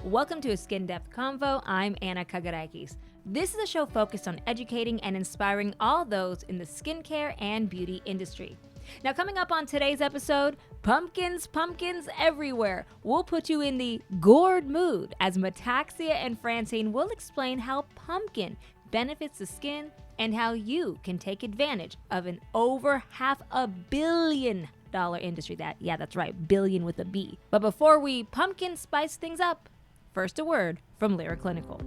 Welcome to a Skin Depth Convo. I'm Anna Kagarakis. This is a show focused on educating and inspiring all those in the skincare and beauty industry. Now, coming up on today's episode, pumpkins everywhere. We'll put you in the gourd mood as Metaxia and Francine will explain how pumpkin benefits the skin and how you can take advantage of an over $500 million industry. That's right, billion with a B. But before we pumpkin spice things up, first a word from Lyra Clinical.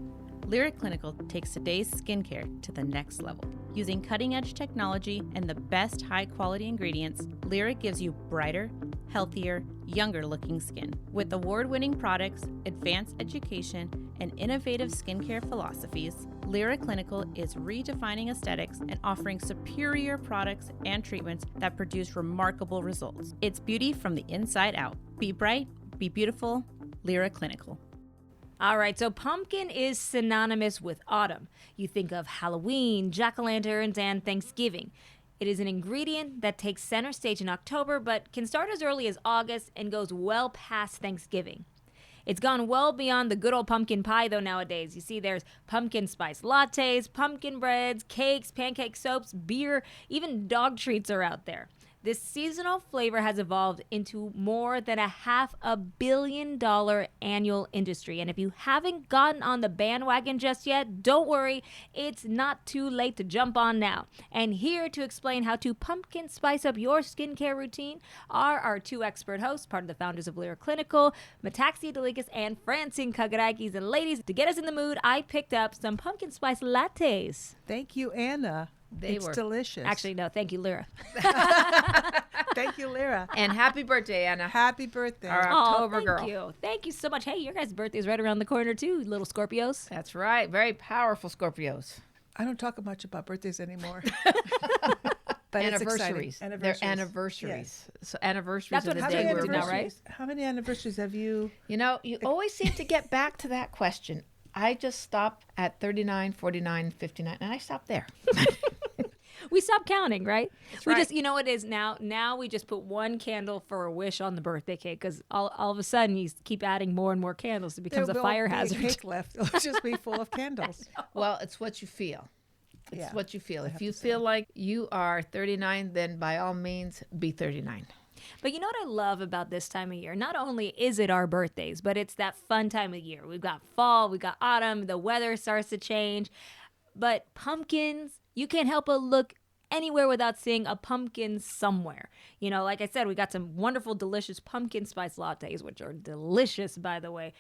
Lyra Clinical takes today's skincare to the next level. Using cutting-edge technology and the best high-quality ingredients, Lyra gives you brighter, healthier, younger-looking skin. With award-winning products, advanced education, and innovative skincare philosophies, Lyra Clinical is redefining aesthetics and offering superior products and treatments that produce remarkable results. It's beauty from the inside out. Be bright, be beautiful, Lyra Clinical. All right, so pumpkin is synonymous with autumn. You think of Halloween, jack-o'-lanterns, and Thanksgiving. It is an ingredient that takes center stage in October, but can start as early as August and goes well past Thanksgiving. It's gone well beyond the good old pumpkin pie, though, nowadays. You see, there's pumpkin spice lattes, pumpkin breads, cakes, pancake soaps, beer, even dog treats are out there. This seasonal flavor has evolved into more than a $500 million annual industry. And if you haven't gotten on the bandwagon just yet, don't worry, it's not too late to jump on now. And here to explain how to pumpkin spice up your skincare routine are our two expert hosts, part of the founders of Lyra Clinical, Metaxia and Francine Kagarakis. And ladies, to get us in the mood, I picked up some pumpkin spice lattes. Thank you, Anna. It's delicious. Actually, no, thank you, Lyra. Thank you, Lyra. And happy birthday, Anna. Happy birthday. Our October girl. Thank you. Thank you so much. Hey, your guys' birthday's right around the corner, too, little Scorpios. That's right. Very powerful Scorpios. I don't talk much about birthdays anymore. But Anniversaries. They're anniversaries. Yes. So anniversaries That's are what the day we're we're now, right? How many anniversaries have you? You know, you always seem to get back to that question. I just stop at 39, 49, 59, and I stop there. We stopped counting, right? Right. Just, you know what it is now? Now we just put one candle for a wish on the birthday cake because all of a sudden you keep adding more and more candles. It becomes a fire hazard. Cake left. It'll just be full of candles. Well, it's what you feel. It's what you feel. If you say. feel like you are 39, then by all means, be 39. But you know what I love about this time of year? Not only is it our birthdays, but it's that fun time of year. We've got fall, we've got autumn, the weather starts to change. But pumpkins, you can't help but look anywhere without seeing a pumpkin somewhere. You know, like I said, we got some wonderful, delicious pumpkin spice lattes, which are delicious, by the way.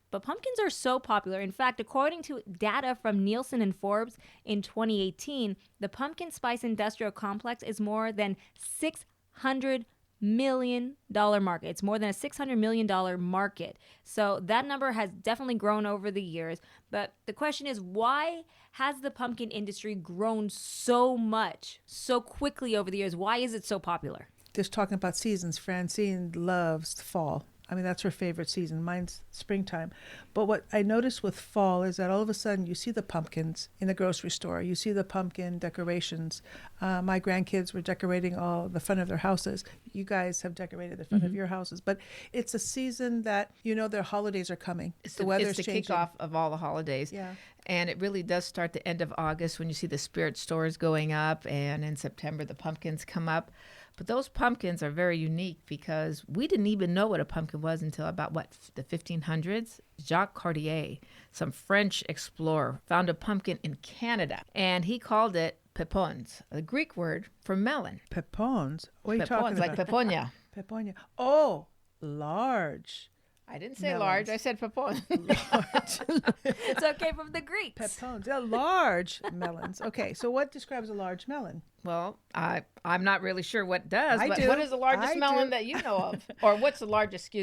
But pumpkins are so popular. In fact, according to data from Nielsen and Forbes in 2018, the pumpkin spice industrial complex is more than $600 million market. It's more than a $600 million market. So that number has definitely grown over the years. But the question is, why has the pumpkin industry grown so much, so quickly over the years? Why is it so popular? Just talking about seasons, Francine loves fall. I mean, that's her favorite season. Mine's springtime. But what I noticed with fall is that all of a sudden you see the pumpkins in the grocery store. You see the pumpkin decorations. My grandkids were decorating all the front of their houses. You guys have decorated the front of your houses. But it's a season that, you know, their holidays are coming. The weather's it's the changing. kickoff of all the holidays. Yeah. And it really does start the end of August when you see the spirit stores going up. And in September, the pumpkins come up. But those pumpkins are very unique because we didn't even know what a pumpkin was until about, the 1500s? Jacques Cartier, some French explorer, found a pumpkin in Canada. And he called it pepons, the Greek word for melon. Pepons? What are you talking Pepons, like about? peponia. Peponia. Oh, large. I didn't say Melons. large. I said pepon. It's okay from the Greeks. Pepons. Yeah, large melons. Okay, so what describes a large melon? Well, I'm not really sure what does, I but do. what is the largest I melon do. that you know of? Or what's the largest,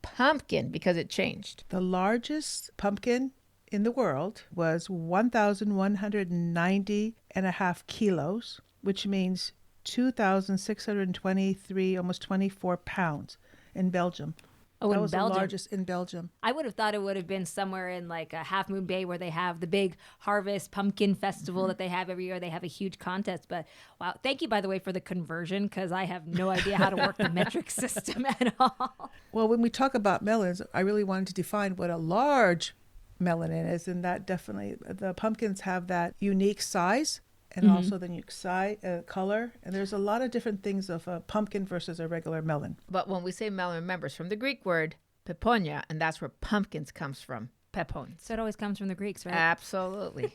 pumpkin, because it changed. The largest pumpkin in the world was 1,190.5 kilos, which means 2,623, almost 24 pounds in Belgium. Oh, That in was Belgium. the largest in Belgium. I would have thought it would have been somewhere in like a Half Moon Bay where they have the big harvest pumpkin festival that they have every year. They have a huge contest. But wow, thank you, by the way, for the conversion, because I have no idea how to work the metric system at all. Well, when we talk about melons, I really wanted to define what a large melon is, and that definitely, the pumpkins have that unique size and also the unique color. And there's a lot of different things of a pumpkin versus a regular melon. But when we say melon, remember, it's from the Greek word peponia, and that's where pumpkins comes from. Pepon. So it always comes from the Greeks, right? Absolutely.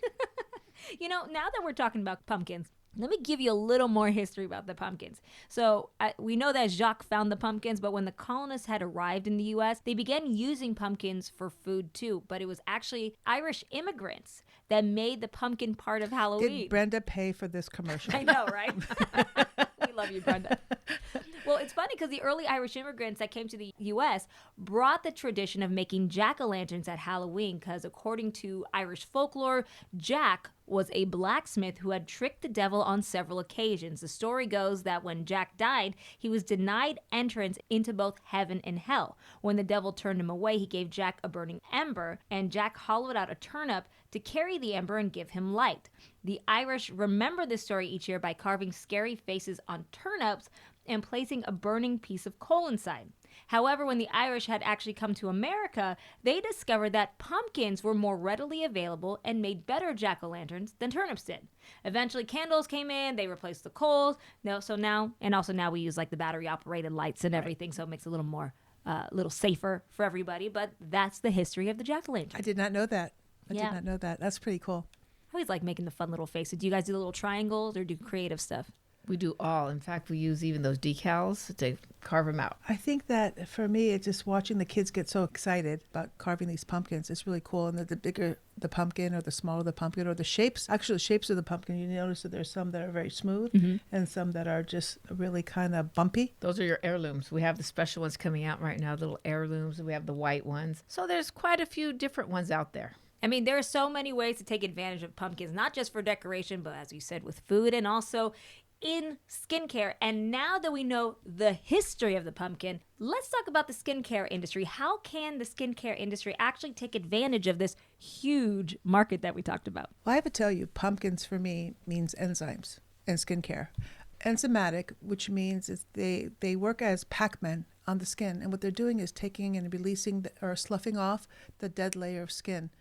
You know, now that we're talking about pumpkins, let me give you a little more history about the pumpkins. So we know that Jacques found the pumpkins, but when the colonists had arrived in the U.S., they began using pumpkins for food too. But it was actually Irish immigrants that made the pumpkin part of Halloween. Did Brenda pay for this commercial? I know, right? We love you, Brenda. Well, it's funny because the early Irish immigrants that came to the U.S. brought the tradition of making jack-o'-lanterns at Halloween because, according to Irish folklore, Jack was a blacksmith who had tricked the devil on several occasions. The story goes that when Jack died, he was denied entrance into both heaven and hell. When the devil turned him away, he gave Jack a burning ember, and Jack hollowed out a turnip to carry the ember and give him light. The Irish remember this story each year by carving scary faces on turnips and placing a burning piece of coal inside. However, when the Irish had actually come to America, they discovered that pumpkins were more readily available and made better jack-o'-lanterns than turnips did. Eventually, candles came in, they replaced the coals. Now we use like the battery-operated lights and everything, so it makes it a little more, little safer for everybody. But that's the history of the jack-o'-lantern. I did not know that. I Yeah. did not know that. That's pretty cool. I always like making the fun little faces. Do you guys do the little triangles or do creative stuff? We do all. In fact, we use even those decals to carve them out. I think that for me, it's just watching the kids get so excited about carving these pumpkins. It's really cool. And the bigger the pumpkin or the smaller the pumpkin or the shapes, actually the shapes of the pumpkin, you notice that there's some that are very smooth and some that are just really kind of bumpy. Those are your heirlooms. We have the special ones coming out right now, little heirlooms. We have the white ones. So there's quite a few different ones out there. I mean, there are so many ways to take advantage of pumpkins, not just for decoration, but as you said, with food and also in skincare. And now that we know the history of the pumpkin, let's talk about the skincare industry. How can the skincare industry actually take advantage of this huge market that we talked about? Well, I have to tell you, pumpkins for me means enzymes in skincare. Enzymatic, which means they work as Pac-Man on the skin. And what they're doing is taking and releasing or sloughing off the dead layer of skin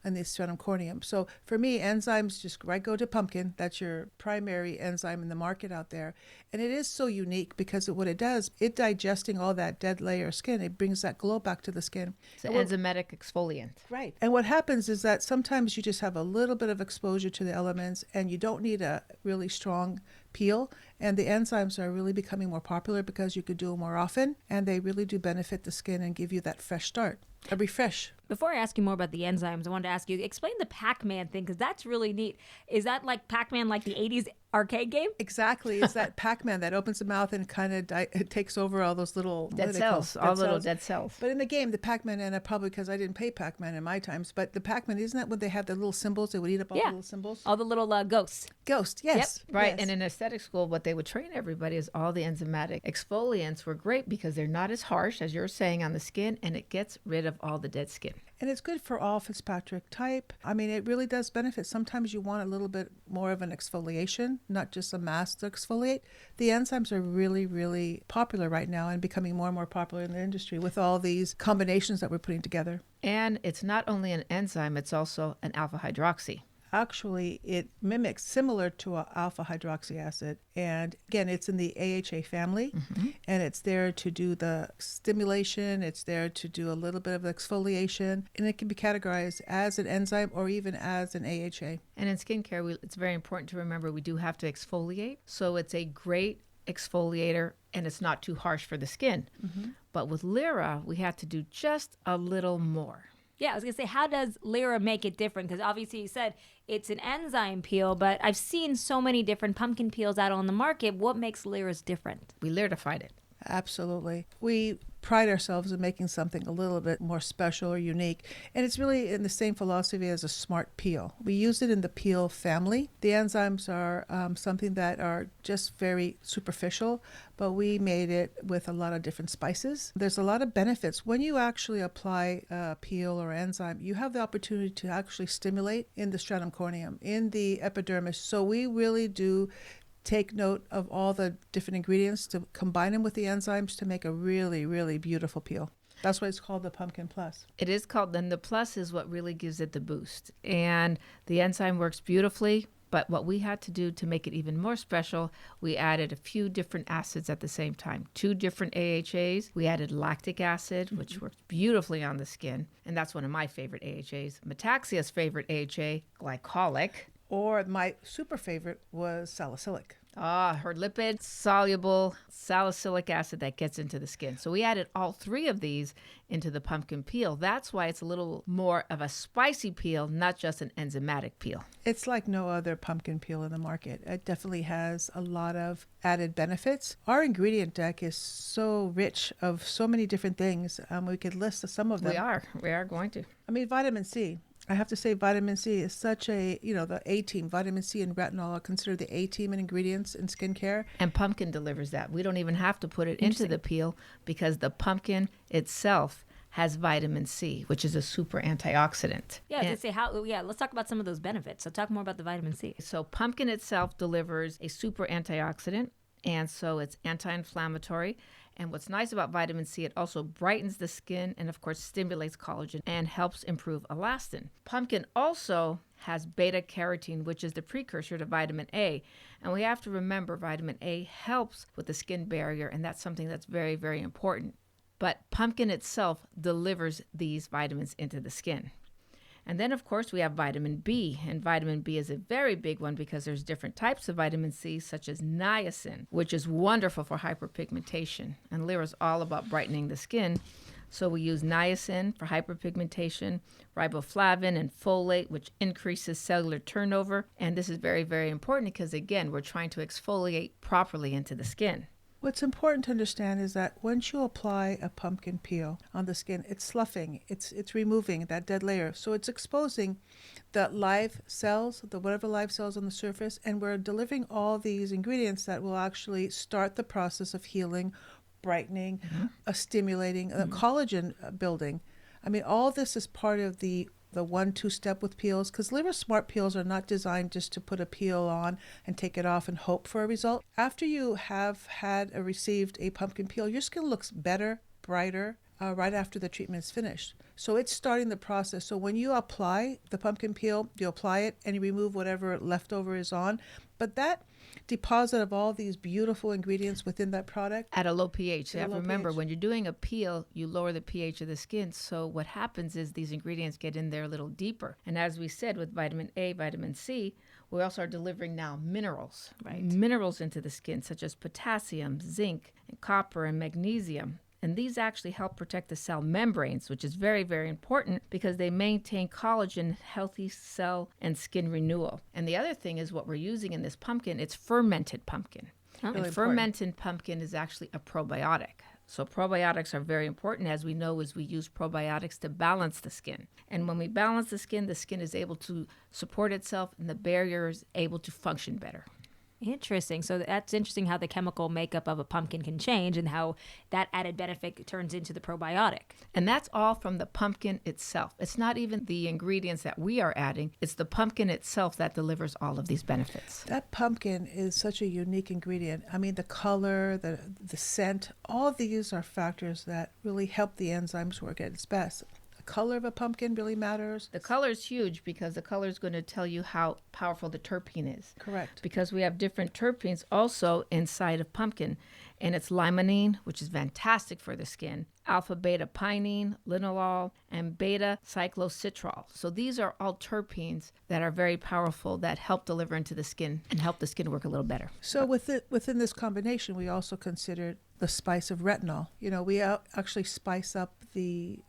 and the stratum corneum. So for me, enzymes just go to pumpkin. That's your primary enzyme in the market out there. And it is so unique because what it does, it digesting all that dead layer of skin, it brings that glow back to the skin. It's an enzymatic exfoliant. Right. And what happens is that sometimes you just have a little bit of exposure to the elements and you don't need a really strong peel. And the enzymes are really becoming more popular because you could do them more often and they really do benefit the skin and give you that fresh start. A refresh. Before I ask you more about the enzymes, I wanted to ask you, explain the Pac-Man thing, because that's really neat. Is that like Pac-Man, like the 80s arcade game? Exactly. It's that Pac-Man that opens the mouth and kind of it takes over all those little Dead cells, all little dead cells. But in the game, the Pac-Man, and probably because I didn't play Pac-Man in my times, but the Pac-Man, isn't that when they had the little symbols? They would eat up all the little symbols? All the little ghosts. Ghost, yes. Yep. Right. Yes. And in aesthetic school, what they would train everybody is all the enzymatic exfoliants were great because they're not as harsh, as you're saying, on the skin, and it gets rid of all the dead skin. And it's good for all Fitzpatrick type. I mean, it really does benefit. Sometimes you want a little bit more of an exfoliation, not just a mask to exfoliate. The enzymes are really, really popular right now and becoming more and more popular in the industry with all these combinations that we're putting together. And it's not only an enzyme, it's also an alpha hydroxy. Actually, it mimics similar to an alpha hydroxy acid. And again, it's in the AHA family, and it's there to do the stimulation. It's there to do a little bit of exfoliation, and it can be categorized as an enzyme or even as an AHA. And in skincare, it's very important to remember we do have to exfoliate. So it's a great exfoliator, and it's not too harsh for the skin. But with Lyra, we have to do just a little more. Yeah, I was going to say, how does Lyra make it different? Because obviously you said it's an enzyme peel, but I've seen so many different pumpkin peels out on the market. What makes Lyra's different? We Lyratified it. Absolutely. We pride ourselves in making something a little bit more special or unique. And it's really in the same philosophy as a smart peel. We use it in the peel family. The enzymes are something that are just very superficial, but we made it with a lot of different spices. There's a lot of benefits. When you actually apply a peel or enzyme, you have the opportunity to actually stimulate in the stratum corneum, in the epidermis. So we really do take note of all the different ingredients to combine them with the enzymes to make a really, really beautiful peel. That's why it's called the Pumpkin Plus. It is called, then the plus is what really gives it the boost. And the enzyme works beautifully, but what we had to do to make it even more special, we added a few different acids at the same time. 2 different AHAs. We added lactic acid, which works beautifully on the skin. And that's one of my favorite AHAs. Metaxia's favorite AHA, glycolic. Or my super favorite was salicylic. Her lipid soluble salicylic acid that gets into the skin. So we added all 3 of these into the pumpkin peel. That's why it's a little more of a spicy peel, not just an enzymatic peel. It's like no other pumpkin peel in the market. It definitely has a lot of added benefits. Our ingredient deck is so rich of so many different things. We could list some of them. We are going to. I mean, vitamin C. I have to say vitamin C is such a, the A team, vitamin C and retinol are considered the A team in ingredients in skincare. And pumpkin delivers that. We don't even have to put it into the peel because the pumpkin itself has vitamin C, which is a super antioxidant. Yeah, let's talk about some of those benefits. So talk more about the vitamin C. So pumpkin itself delivers a super antioxidant, and so it's anti-inflammatory. And what's nice about vitamin C, it also brightens the skin and, of course, stimulates collagen and helps improve elastin. Pumpkin also has beta-carotene, which is the precursor to vitamin A. And we have to remember vitamin A helps with the skin barrier, and that's something that's very, very important. But pumpkin itself delivers these vitamins into the skin. And then, of course, we have vitamin B, and vitamin B is a very big one because there's different types of vitamin C, such as niacin, which is wonderful for hyperpigmentation. And Lyra's all about brightening the skin. So we use niacin for hyperpigmentation, riboflavin and folate, which increases cellular turnover. And this is very, very important because, again, we're trying to exfoliate properly into the skin. What's important to understand is that once you apply a pumpkin peel on the skin, it's sloughing, it's removing that dead layer. So it's exposing the live cells, whatever live cells on the surface, and we're delivering all these ingredients that will actually start the process of healing, brightening, stimulating, collagen building. I mean, all this is part of the 1-2 step with peels, because Liver Smart peels are not designed just to put a peel on and take it off and hope for a result. After you have received a pumpkin peel, your skin looks better, brighter, right after the treatment is finished. So it's starting the process. So when you apply the pumpkin peel, you apply it and you remove whatever leftover is on. But that deposit of all these beautiful ingredients within that product at a low pH. You have to remember, when you're doing a peel, you lower the pH of the skin. So what happens is these ingredients get in there a little deeper. And as we said, with vitamin A, vitamin C, we also are delivering now minerals, right? Minerals into the skin, such as potassium, zinc, and copper, and magnesium. And these actually help protect the cell membranes, which is very, very important because they maintain collagen, healthy cell, and skin renewal. And the other thing is what we're using in this pumpkin, it's fermented pumpkin. Really and fermented pumpkin is actually a probiotic. So probiotics are very important, as we know, as we use probiotics to balance the skin. And when we balance the skin is able to support itself and the barrier is able to function better. Interesting. So that's interesting how the chemical makeup of a pumpkin can change and how that added benefit turns into the probiotic. And that's all from the pumpkin itself. It's not even the ingredients that we are adding. It's the pumpkin itself that delivers all of these benefits. That pumpkin is such a unique ingredient. I mean, the color, the scent, all of these are factors that really help the enzymes work at its best. The color of a pumpkin really matters. The color is huge because the color is going to tell you how powerful the terpene is. Correct. Because we have different terpenes also inside of pumpkin. And it's limonene, which is fantastic for the skin, alpha-beta pinene, linalool, and beta-cyclocitral. So these are all terpenes that are very powerful that help deliver into the skin and help the skin work a little better. So within this combination, we also considered the spice of retinol. You know, we actually spice up the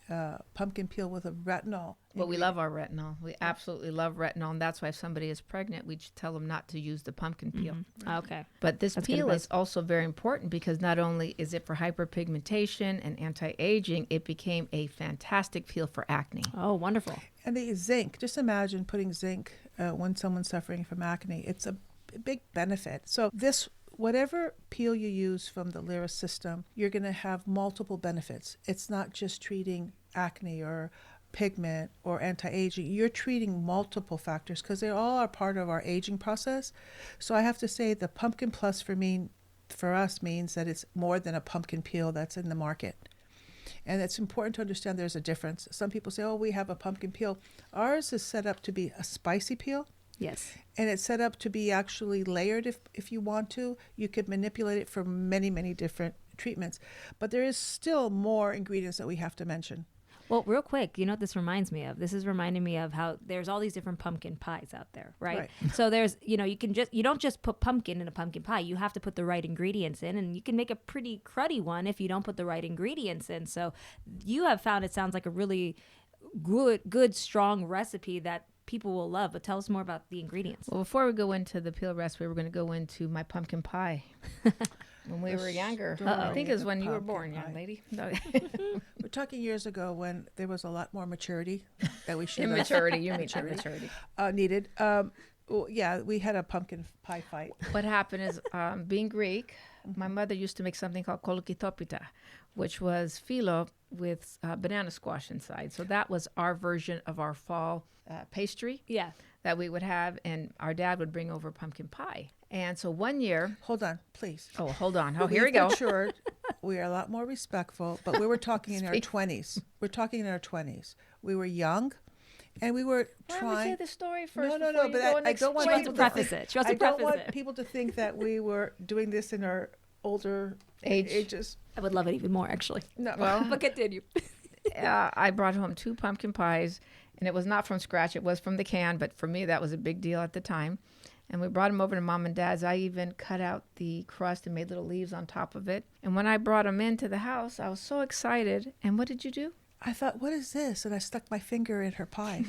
pumpkin peel with a retinol. Well, we love our retinol. We absolutely love retinol, and that's why if somebody is pregnant, we should tell them not to use the pumpkin peel. Okay. But this That's good peel advice. is also very important because not only is it for hyperpigmentation and anti-aging, it became a fantastic peel for acne. Oh, wonderful. And the zinc, just imagine putting zinc when someone's suffering from acne. It's a big benefit. So this, whatever peel you use from the Lyra system, you're going to have multiple benefits. It's not just treating acne or pigment or anti-aging. You're treating multiple factors because they all are part of our aging process. So I have to say the Pumpkin Plus for us means that it's more than a pumpkin peel that's in the market. And it's important to understand there's a difference. Some people say, oh, we have a pumpkin peel. Ours is set up to be a spicy peel. Yes. And it's set up to be actually layered if you want to. You could manipulate it for many, many different treatments. But there is still more ingredients that we have to mention. Well, real quick, you know what this reminds me of? This is reminding me of how there's all these different pumpkin pies out there, right? So there's, you know, you don't just put pumpkin in a pumpkin pie. You have to put the right ingredients in, and you can make a pretty cruddy one if you don't put the right ingredients in. So you have found, it sounds like a really good, strong recipe that people will love. But tell us more about the ingredients. Well, before we go into the peel recipe, we're going to go into my pumpkin pie. When we were younger. I think it was when you were born, young lady. No. We're talking years ago when there was a lot more maturity that we should Immaturity, you mean immaturity. needed. Well, yeah, we had a pumpkin pie fight. What happened is, being Greek, my mother used to make something called kolokitopita, which was phyllo with banana squash inside. So that was our version of our fall pastry Yeah. that we would have, and our dad would bring over pumpkin pie. And so one year, Hold on, please. oh, hold on. Oh, here we go. Matured. We are a lot more respectful, but we were talking in our 20s. We're talking in our 20s. We were young, and we were Why don't we say trying. the story first? No, before you but go and I don't want She explain wants to people preface think- it. She wants I to don't preface want it. people to think that we were doing this in our older ages. I would love it even more, actually. No. Well, But continue. I brought home 2 pumpkin pies, and it was not from scratch. It was from the can, but for me, that was a big deal at the time. And we brought them over to Mom and Dad's. I even cut out the crust and made little leaves on top of it. And when I brought them into the house, I was so excited. And what did you do? I thought, what is this? And I stuck my finger in her pie.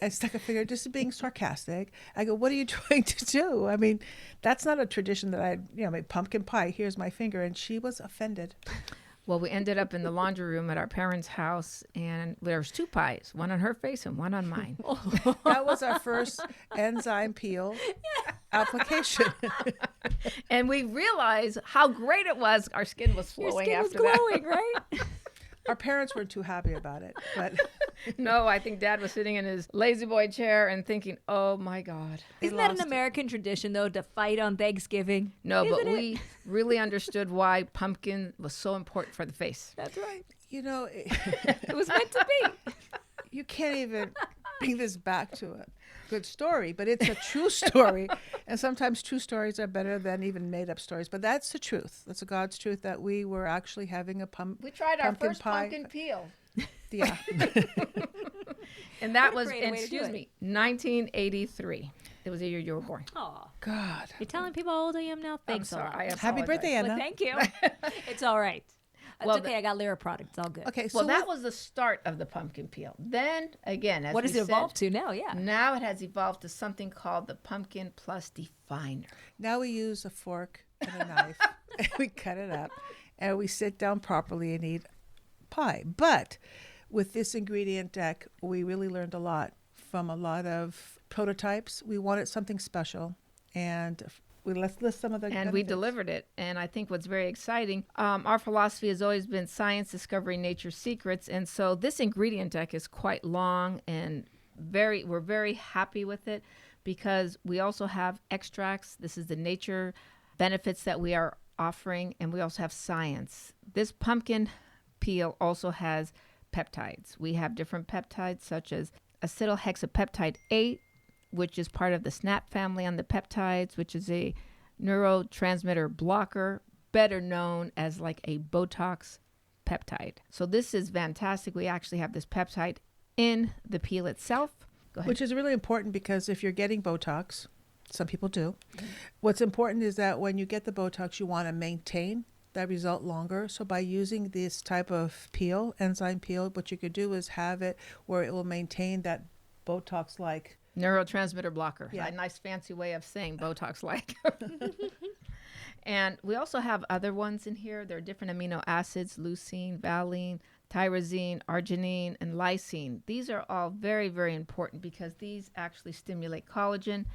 I stuck a finger, just being sarcastic. I go, what are you trying to do? I mean, that's not a tradition that I made pumpkin pie. Here's my finger. And she was offended. Well, we ended up in the laundry room at our parents' house, and there was 2 pies, one on her face and one on mine. That was our first enzyme peel application. And we realized how great it was. Our skin was Your flowing skin was after that. glowing, right? Our parents weren't too happy about it, but No, I think Dad was sitting in his lazy boy chair and thinking, oh my God. Isn't that an lost it. American tradition, though, to fight on Thanksgiving? No, but Isn't it? we really understood why pumpkin was so important for the face. That's right. It was meant to be. you can't even bring this back to a good story, but it's a true story. And sometimes true stories are better than even made up stories. But that's the truth. That's a God's truth that we were actually having a We tried our pumpkin first pie. pumpkin peel. Yeah. And that What a was, great way to do excuse it. me, 1983. It was the year you were born. Aw. God. You're telling people how old I am now? Thanks I'm sorry. a I lot. Happy apologize. birthday, Well, Anna. thank you. It's all right. It's Well, okay. I got Lyra product. It's all good. Okay, so Well, that was the start of the pumpkin peel. Then, again, as What we has it said, evolved to now? Yeah. now it has evolved to something called the Pumpkin Plus Definer. now we use a fork and a knife and we cut it up and we sit down properly and eat pie. But with this ingredient deck, we really learned a lot from a lot of prototypes. We wanted something special, and let's list some of the And we benefits. delivered it. And I think what's very exciting, our philosophy has always been science, discovering nature's secrets. And so this ingredient deck is quite long, and we're very happy with it because we also have extracts. This is the nature benefits that we are offering, and we also have science. This pumpkin peel also has peptides. We have different peptides such as acetylhexapeptide 8, which is part of the SNAP family on the peptides, which is a neurotransmitter blocker, better known as like a Botox peptide. So this is fantastic. We actually have this peptide in the peel itself. Go ahead. Which is really important because if you're getting Botox, some people do, what's important is that when you get the Botox, you want to maintain that result longer. So by using this type of peel, enzyme peel, what you could do is have it where it will maintain that Botox-like. Neurotransmitter blocker. Yeah. A nice fancy way of saying Botox like. And we also have other ones in here. There are different amino acids: leucine, valine, tyrosine, arginine, and lysine. These are all very, very important because these actually stimulate collagen,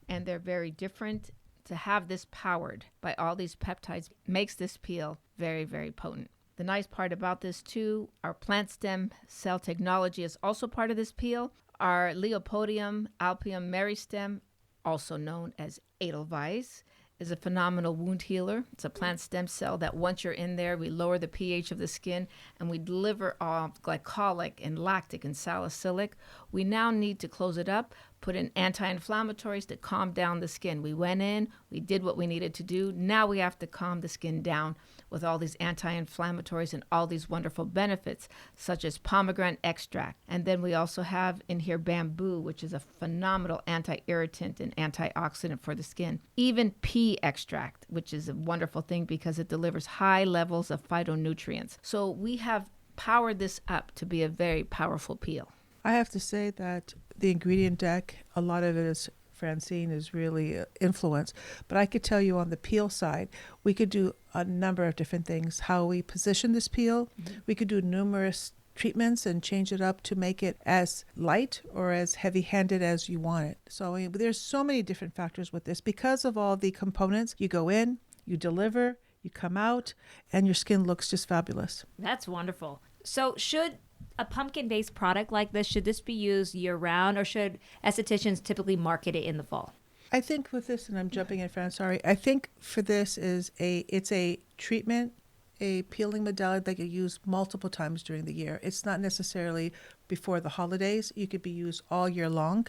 and they're very different. To have this powered by all these peptides makes this peel very, very potent. The nice part about this too, our plant stem cell technology is also part of this peel. Our Leopodium alpium meristem, also known as Edelweiss, is a phenomenal wound healer. It's a plant stem cell that once you're in there, we lower the pH of the skin and we deliver glycolic and lactic and salicylic. We now need to close it up, put in anti-inflammatories to calm down the skin. We went in, we did what we needed to do. Now we have to calm the skin down with all these anti-inflammatories and all these wonderful benefits, such as pomegranate extract. And then we also have in here bamboo, which is a phenomenal anti-irritant and antioxidant for the skin. Even pea extract, which is a wonderful thing because it delivers high levels of phytonutrients. So we have powered this up to be a very powerful peel. I have to say that the ingredient deck, a lot of it is Francine is really influenced. But I could tell you on the peel side, we could do a number of different things. How we position this peel, we could do numerous treatments and change it up to make it as light or as heavy-handed as you want it. So there's so many different factors with this. Because of all the components, you go in, you deliver, you come out, and your skin looks just fabulous. That's wonderful. So should a pumpkin-based product like this, should this be used year-round, or should estheticians typically market it in the fall? I think with this, and I'm jumping in, Fran, sorry, I think for this it's a treatment, a peeling modality that you use multiple times during the year. It's not necessarily before the holidays. You could be used all year long.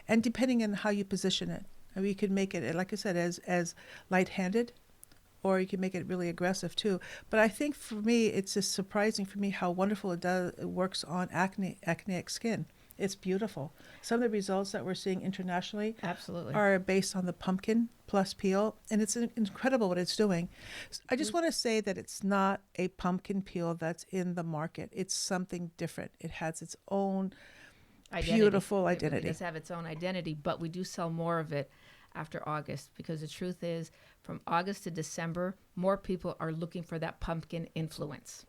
And depending on how you position it, you could make it, like I said, as light-handed, or you can make it really aggressive too. But I think for me, it's just surprising for me how wonderful it works on acneic skin. It's beautiful. Some of the results that we're seeing internationally Absolutely are based on the pumpkin plus peel, and it's incredible what it's doing. I just want to say that it's not a pumpkin peel that's in the market. It's something different. It has its own beautiful identity. It does have its own identity, but we do sell more of it after August, because the truth is, from August to December, more people are looking for that pumpkin influence.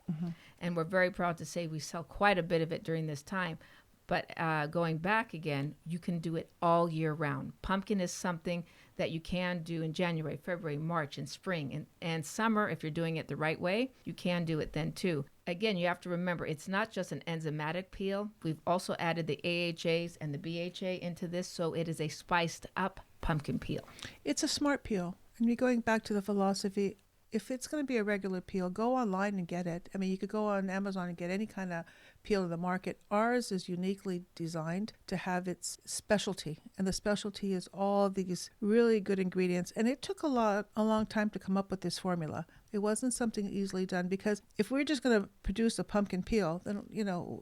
And we're very proud to say we sell quite a bit of it during this time. But going back again, you can do it all year round. Pumpkin is something that you can do in January, February, March, and spring. And summer, if you're doing it the right way, you can do it then too. Again, you have to remember, it's not just an enzymatic peel. We've also added the AHAs and the BHA into this, so it is a spiced up pumpkin peel. It's a smart peel. And we're going back to the philosophy, if it's going to be a regular peel, go online and get it. I mean, you could go on Amazon and get any kind of peel in the market. Ours is uniquely designed to have its specialty, and the specialty is all these really good ingredients. And it took a long time to come up with this formula. It wasn't something easily done, because if we're just going to produce a pumpkin peel, then,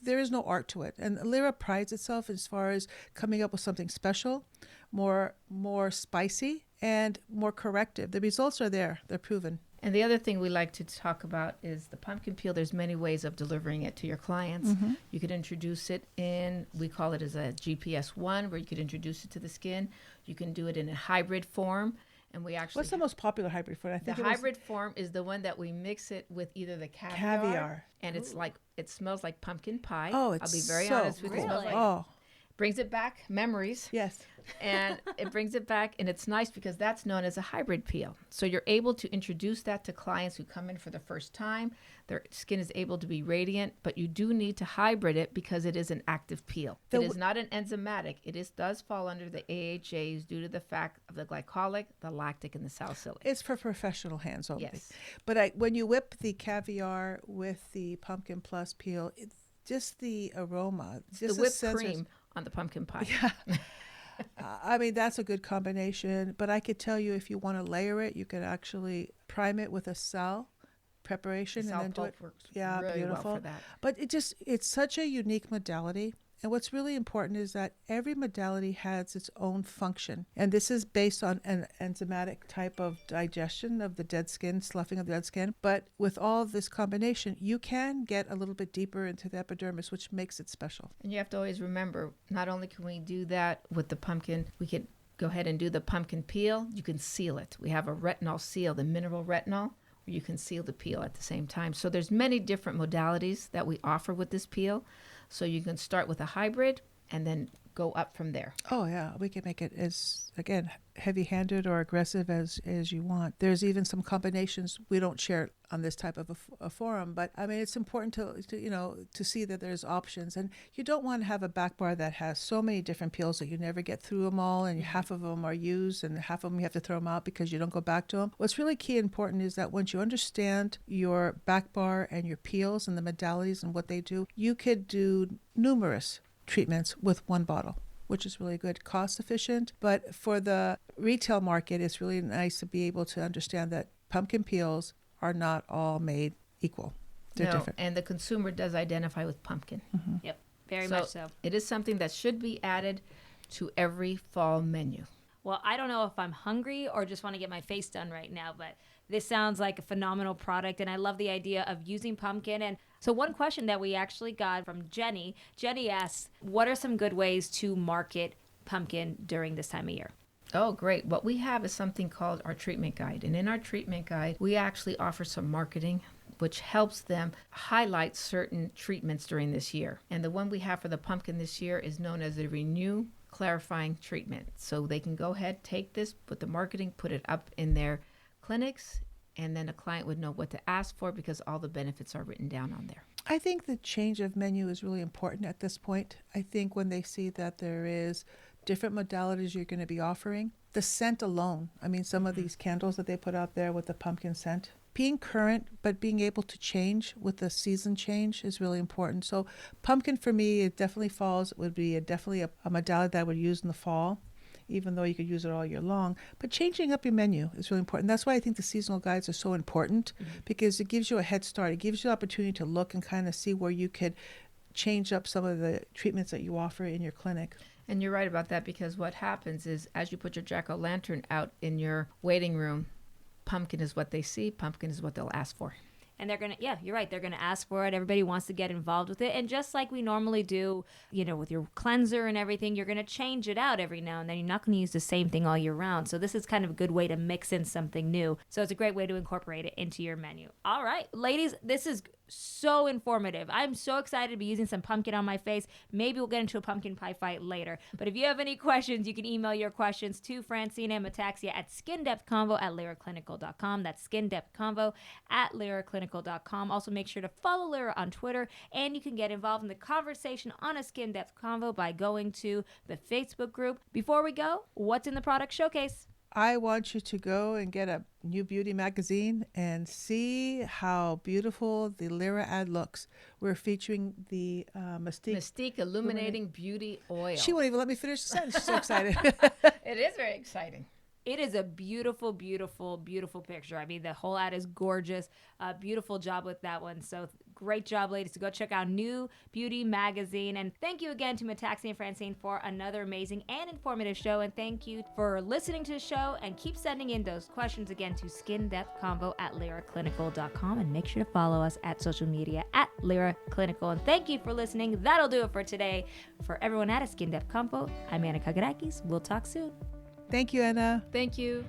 there is no art to it. And Lyra prides itself as far as coming up with something special, more spicy, and more corrective. The results are there. They're proven. And the other thing we like to talk about is the pumpkin peel. There's many ways of delivering it to your clients. You could introduce it in, we call it as a GPS-1, where you could introduce it to the skin. You can do it in a hybrid form. And we actually... What's the most popular hybrid form? I think the hybrid form is the one that we mix it with either the caviar. And it's like, it smells like pumpkin pie. Oh, it's I'll be very so honest with you. It smells Really? like, brings it back, memories. Yes. And it brings it back, and it's nice because that's known as a hybrid peel. So you're able to introduce that to clients who come in for the first time. Their skin is able to be radiant, but you do need to hybrid it because it is an active peel. It is not an enzymatic. It does fall under the AHAs due to the fact of the glycolic, the lactic, and the salicylic. It's for professional hands only. Yes. But when you whip the caviar with the pumpkin plus peel, it's just the aroma. Just the whipped cream on the pumpkin pie. Yeah. I mean, that's a good combination. But I could tell you, if you want to layer it, you could actually prime it with a sal preparation The and then do pulp it. works Yeah, really beautiful. well for that. But it's such a unique modality. And what's really important is that every modality has its own function. And this is based on an enzymatic type of digestion of the dead skin, sloughing of the dead skin. But with all this combination, you can get a little bit deeper into the epidermis, which makes it special. And you have to always remember, not only can we do that with the pumpkin, we could go ahead and do the pumpkin peel. You can seal it. We have a retinol seal, the mineral retinol, where you can seal the peel at the same time. So there's many different modalities that we offer with this peel. So you can start with a hybrid and then go up from there. Oh, yeah. We can make it as, again, heavy-handed or aggressive as you want. There's even some combinations we don't share on this type of a forum, but I mean, it's important to see that there's options. And you don't want to have a back bar that has so many different peels that you never get through them all, and half of them are used and half of them you have to throw them out because you don't go back to them. What's really key and important is that once you understand your back bar and your peels and the modalities and what they do, you could do numerous treatments with one bottle, which is really good, cost efficient. But for the retail market, it's really nice to be able to understand that pumpkin peels are not all made equal. They're different. And the consumer does identify with pumpkin. Mm-hmm. Yep, very much so. It is something that should be added to every fall menu. Well, I don't know if I'm hungry or just want to get my face done right now, but this sounds like a phenomenal product, and I love the idea of using pumpkin. And so one question that we actually got from Jenny asks, what are some good ways to market pumpkin during this time of year? Oh, great. What we have is something called our treatment guide. And in our treatment guide, we actually offer some marketing, which helps them highlight certain treatments during this year. And the one we have for the pumpkin this year is known as the Renew Clarifying Treatment. So they can go ahead, take this, put the marketing, put it up in their clinics, and then a client would know what to ask for because all the benefits are written down on there. I think the change of menu is really important at this point. I think when they see that there is different modalities you're going to be offering, the scent alone, I mean, some of these candles that they put out there with the pumpkin scent, being current but being able to change with the season change is really important. So pumpkin for me, it definitely would be definitely a modality that I would use in the fall, even though you could use it all year long. But changing up your menu is really important. That's why I think the seasonal guides are so important, because it gives you a head start. It gives you the opportunity to look and kind of see where you could change up some of the treatments that you offer in your clinic. And you're right about that, because what happens is as you put your jack-o'-lantern out in your waiting room, pumpkin is what they see, pumpkin is what they'll ask for. And they're going to, you're right. They're going to ask for it. Everybody wants to get involved with it. And just like we normally do, with your cleanser and everything, you're going to change it out every now and then. You're not going to use the same thing all year round. So this is kind of a good way to mix in something new. So it's a great way to incorporate it into your menu. All right, ladies, this is so informative. I'm so excited to be using some pumpkin on my face. Maybe we'll get into a pumpkin pie fight later. But if you have any questions, you can email your questions to Francine and Metaxia at skindepthconvo@lyraclinical.com. That's skindepthconvo@lyraclinical.com. Also, make sure to follow Lyra on Twitter, and you can get involved in the conversation on a Skin Depth Convo by going to the Facebook group. Before we go, what's in the product showcase? I want you to go and get a new beauty magazine and see how beautiful the Lyra ad looks. We're featuring the Mystique Illuminating Beauty Oil. She won't even let me finish the sentence. She's so excited. It is very exciting. It is a beautiful, beautiful, beautiful picture. I mean, the whole ad is gorgeous. Beautiful job with that one. So great job, ladies. So go check out New Beauty Magazine. And thank you again to Metaxia and Francine for another amazing and informative show. And thank you for listening to the show. And keep sending in those questions again to skindepthconvo@lyraclinical.com. And make sure to follow us at social media at Lyra Clinical. And thank you for listening. That'll do it for today. For everyone at a Skin Depth Convo, I'm Anna Kagarakis. We'll talk soon. Thank you, Anna. Thank you.